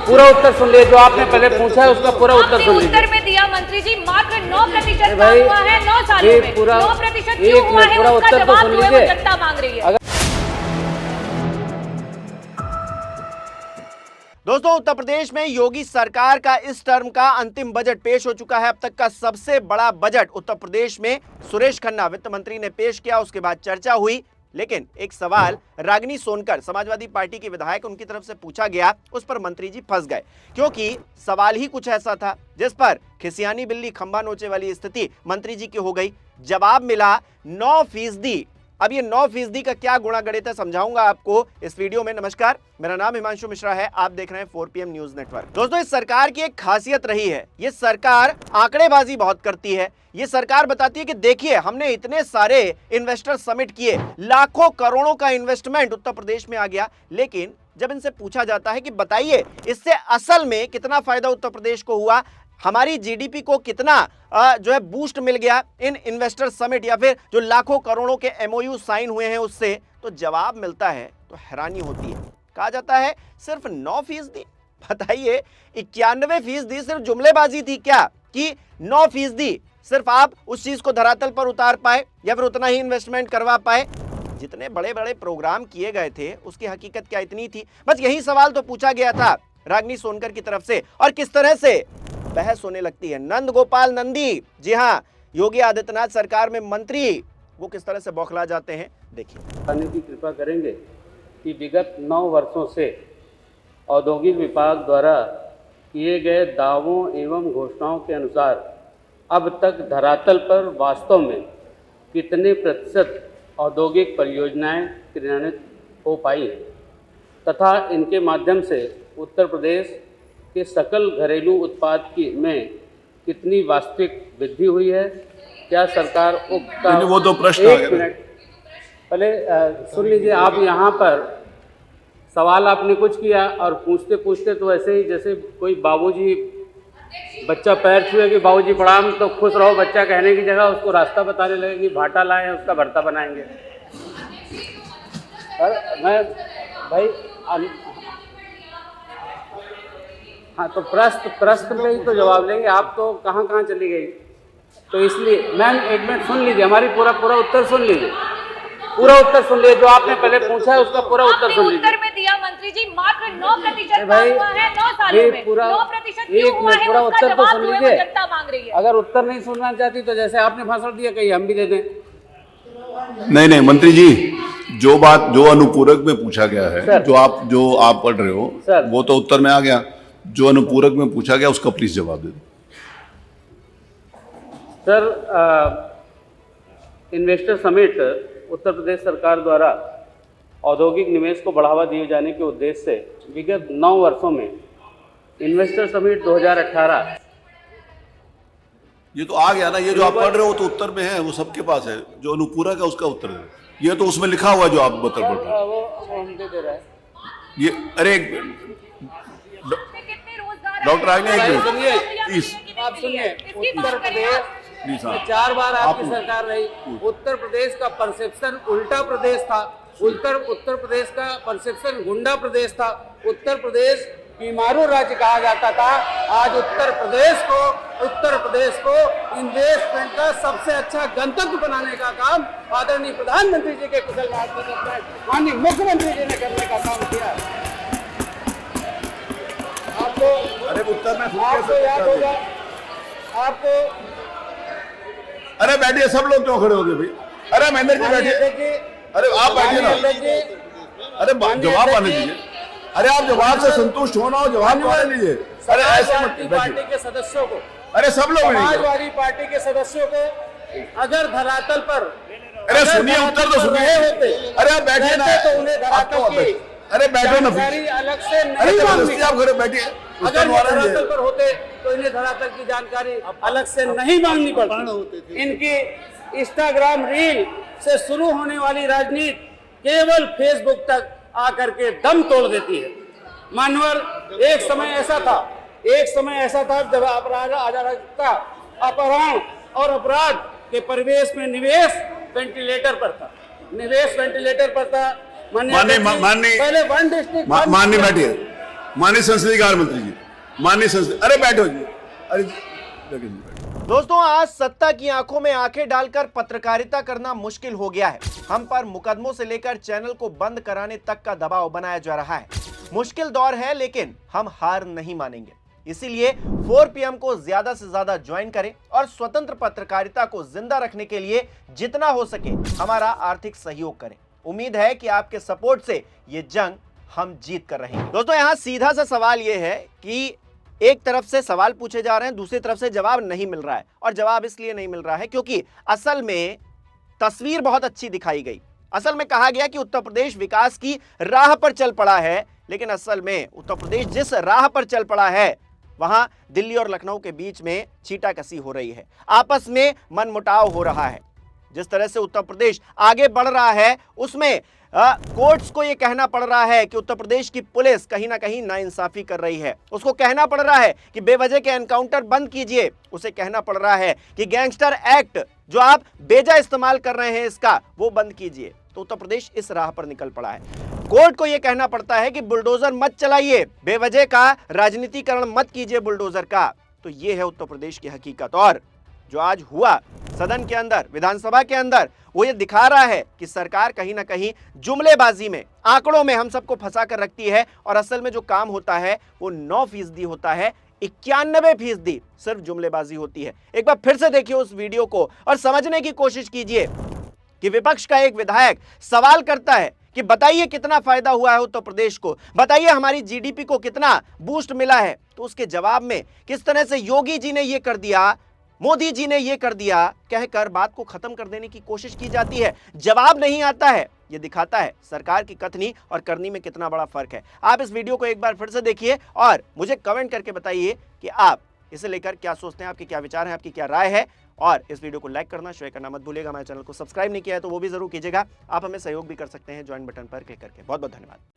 पूरा उत्तर सुन लीजिए, जो आपने पहले पूछा है उसका पूरा उत्तर सुन लीजिए। उत्तर में दिया मंत्री जी, मात्र 9% काम हुआ है 9 सालों में। 9% क्यों हुआ है उसका जवाब जो है वो जनता मांग रही है। दोस्तों, उत्तर प्रदेश में योगी सरकार का इस टर्म का अंतिम बजट पेश हो चुका है। अब तक का सबसे बड़ा बजट उत्तर प्रदेश में सुरेश खन्ना वित्त मंत्री ने पेश किया। उसके बाद चर्चा हुई, लेकिन एक सवाल रागिनी सोनकर समाजवादी पार्टी की विधायक उनकी तरफ से पूछा गया, उस पर मंत्री जी फंस गए, क्योंकि सवाल ही कुछ ऐसा था जिस पर खिसियानी बिल्ली खंबा नोचे वाली स्थिति मंत्री जी की हो गई। जवाब मिला 9%। अब ये 9% का क्या गुणा गणित है समझाऊंगा आपको इस वीडियो में। नमस्कार, मेरा नाम हिमांशु मिश्रा है, आप देख रहे हैं 4PM न्यूज नेटवर्क। दोस्तों, इस सरकार की एक खासियत रही है, ये सरकार आंकड़ेबाजी बहुत करती है। ये सरकार बताती है कि देखिए हमने इतने सारे इन्वेस्टर समिट किए, लाखों करोड़ों का इन्वेस्टमेंट उत्तर प्रदेश में आ गया, लेकिन जब इनसे पूछा जाता है कि बताइए इससे असल में कितना फायदा उत्तर प्रदेश को हुआ, हमारी जीडीपी को कितना जो है बूस्ट मिल गया इन इन्वेस्टर समिट या फिर जो लाखों करोड़ों के एमओयू साइन हुए हैं उससे, तो जवाब मिलता है तो हैरानी होती है। कहा जाता है सिर्फ 9%। बताइए 91% सिर्फ जुमलेबाजी थी क्या कि 9% सिर्फ आप उस चीज को धरातल पर उतार पाए या फिर उतना ही इन्वेस्टमेंट करवा पाए? जितने बड़े बड़े प्रोग्राम किए गए थे उसकी हकीकत क्या इतनी थी? बस यही सवाल तो पूछा गया था रागिनी सोनकर की तरफ से, और किस तरह से बहस होने लगती है। नंद गोपाल नंदी, जी हाँ, योगी आदित्यनाथ सरकार में मंत्री, वो किस तरह से बौखला जाते हैं, देखिए। करने की कृपा करेंगे कि विगत 9 वर्षों से औद्योगिक विभाग द्वारा किए गए दावों एवं घोषणाओं के अनुसार अब तक धरातल पर वास्तव में कितने प्रतिशत औद्योगिक परियोजनाएं क्रियान्वित हो पाई हैं तथा इनके माध्यम से उत्तर प्रदेश के सकल घरेलू उत्पाद की में कितनी वास्तविक वृद्धि हुई है? क्या सरकार उक्त वो तो प्रश्न एक मिनट पहले सुन लीजिए। आप यहाँ पर सवाल आपने कुछ किया और पूछते पूछते तो ऐसे ही जैसे कोई बाबूजी, बच्चा पैर छुए कि बाबूजी प्रणाम, तो खुश रहो बच्चा कहने की जगह उसको रास्ता बताने लगे कि भाटा लाए उसका भरता बनाएंगे। और मैं भाई हाँ, तो प्रश्न पे ही तो जवाब लेंगे, आप तो कहाँ कहाँ चली गई। तो इसलिए मैम एक मिनट सुन लीजिए, हमारी पूरा उत्तर सुन लीजिए, पूरा उत्तर सुन लीजिए, जो आपने पहले पूछा है उसका पूरा उत्तर सुन लीजिए। उत्तर में दिया मंत्री जी, मात्र 9% काम हुआ है 9 सालों में। 9% क्यों हुआ है उसका जवाब जो है वो जनता मांग रही है। अगर उत्तर नहीं सुनना चाहती तो जैसे आपने भाषण दिया कहीं हम भी दे दें। नहीं मंत्री जी, जो अनुपूरक में पूछा गया है, जो आप पढ़ रहे हो वो तो उत्तर में आ गया। जो अनुपूरक में पूछा गया उसका प्लीज जवाब दे दो। Sir, investor summit Uttar Pradesh सरकार द्वारा औद्योगिक निवेश को बढ़ावा दिए जाने के उद्देश्य से विगत 9 वर्षों में इन्वेस्टर समिट 2018, ये तो आ गया ना, ये जो आप पढ़ रहे हो तो उत्तर में है, वो सबके पास है। जो अनुपूरक है उसका उत्तर है, ये तो उसमें लिखा हुआ है जो आप बता पढ़ रहे हो। वो हम दे रहा है ये। अरे डॉक्टर आगे आप सुनिए, उत्तर प्रदेश 4 बार आपकी सरकार रही, उत्तर प्रदेश का परसेप्शन उल्टा प्रदेश था, उत्तर प्रदेश का परसेप्शन गुंडा प्रदेश था, उत्तर प्रदेश बीमारू राज्य कहा जाता था। आज उत्तर प्रदेश को इन्वेस्टमेंट का सबसे अच्छा गंतव्य बनाने का काम आदरणीय प्रधानमंत्री जी के कुशल मार्गदर्शन में माननीय मुख्यमंत्री जी ने करने का काम किया। आपको उत्तर में आपको याद होगा, आपको अरे बैठिए, सब लोग क्यों खड़े हो गए भाई? अरे महेंद्र जी बैठिए, अरे आप बैठिए ना, अरे जवाब आने दीजिए। अरे आप जवाब से संतुष्ट होना हो, जवाब आने दीजिए। अरे ऐसे मत, पार्टी के सदस्यों को, अरे सब लोग, समाजवादी पार्टी के सदस्यों को अगर धरातल पर, अरे सुनिए, उत्तर तो सुनिए। अरे आप बैठिए ना, तो उन्हें धरातल की अरे बैठो ना, अलग से नहीं मांगनी। आप घरे बैठिए। अगर धरातल पर होते तो इन्हें धरातल की जानकारी अलग से नहीं मांगनी पड़ती। इनकी इंस्टाग्राम रील से शुरू होने वाली राजनीति केवल फेसबुक तक आकर के दम तोड़ देती है। मानवर एक समय ऐसा था जब अराजकता, अपहरण और अपराध के परिवेश में निवेश वेंटिलेटर पर था। पहले वन डिस्ट्रिक्ट, माननीय बैठिए, माननीय संसदीय कार्य मंत्री जी, माननीय संसदीय, अरे बैठो जी, अरे बैठो जी, बैठो। दोस्तों, आज सत्ता की आंखों में आंखें डालकर पत्रकारिता करना मुश्किल हो गया है। हम पर मुकदमों से लेकर चैनल को बंद कराने तक का दबाव बनाया जा रहा है। मुश्किल दौर है, लेकिन हम हार नहीं मानेंगे। इसीलिए 4 PM को ज्यादा से ज्यादा ज्वाइन करें और स्वतंत्र पत्रकारिता को जिंदा रखने के लिए जितना हो सके हमारा आर्थिक सहयोग करें। उम्मीद है कि आपके सपोर्ट से ये जंग हम जीत कर रहेंगे। दोस्तों, यहां सीधा सा सवाल यह है कि एक तरफ से सवाल पूछे जा रहे हैं, दूसरी तरफ से जवाब नहीं मिल रहा है। और जवाब इसलिए नहीं मिल रहा है क्योंकि असल में तस्वीर बहुत अच्छी दिखाई गई। असल में कहा गया कि उत्तर प्रदेश विकास की राह पर चल पड़ा है, लेकिन असल में उत्तर प्रदेश जिस राह पर चल पड़ा है वहां दिल्ली और लखनऊ के बीच में छींटाकसी हो रही है, आपस में मनमुटाव हो रहा है। जिस तरह से उत्तर प्रदेश आगे बढ़ रहा है उसमें कोर्ट्स को यह कहना पड़ रहा है कि उत्तर प्रदेश की पुलिस कहीं ना कहीं नाइंसाफी कर रही है। उसको कहना पड़ रहा है कि बेवजह के एनकाउंटर बंद कीजिए। उसे कहना पड़ रहा है कि गैंगस्टर एक्ट जो आप बेजा इस्तेमाल कर रहे हैं इसका, वो बंद कीजिए। तो उत्तर प्रदेश इस राह पर निकल पड़ा है। कोर्ट को यह कहना पड़ता है कि बुलडोजर मत चलाइए, बेवजह का राजनीतिकरण मत कीजिए बुलडोजर का। तो यह है उत्तर प्रदेश की हकीकत। और जो आज हुआ सदन के अंदर, विधानसभा के अंदर, वो ये दिखा रहा है कि सरकार कहीं ना कहीं जुमलेबाजी में, आंकड़ों में हम सबको फंसा कर रखती है। और असल में जो काम होता है वो 9% होता है, 91% सिर्फ जुमलेबाजी होती है। एक बार फिर से देखिए उस वीडियो को और समझने की कोशिश कीजिए कि विपक्ष का एक विधायक सवाल करता है कि बताइए कितना फायदा हुआ है उत्तर प्रदेश को, बताइए हमारी जीडीपी को कितना बूस्ट मिला है। तो उसके जवाब में किस तरह से योगी जी ने यह कर दिया, मोदी जी ने यह कर दिया कहकर बात को खत्म कर देने की कोशिश की जाती है। जवाब नहीं आता है। यह दिखाता है सरकार की कथनी और करनी में कितना बड़ा फर्क है। आप इस वीडियो को एक बार फिर से देखिए और मुझे कमेंट करके बताइए कि आप इसे लेकर क्या सोचते हैं, आपके क्या विचार हैं, आपकी क्या राय है। और इस वीडियो को लाइक करना, शेयर करना मत भूलिएगा। हमारे चैनल को सब्सक्राइब नहीं किया है तो वो भी जरूर कीजिएगा। आप हमें सहयोग भी कर सकते हैं ज्वाइन बटन पर क्लिक करके। बहुत बहुत धन्यवाद।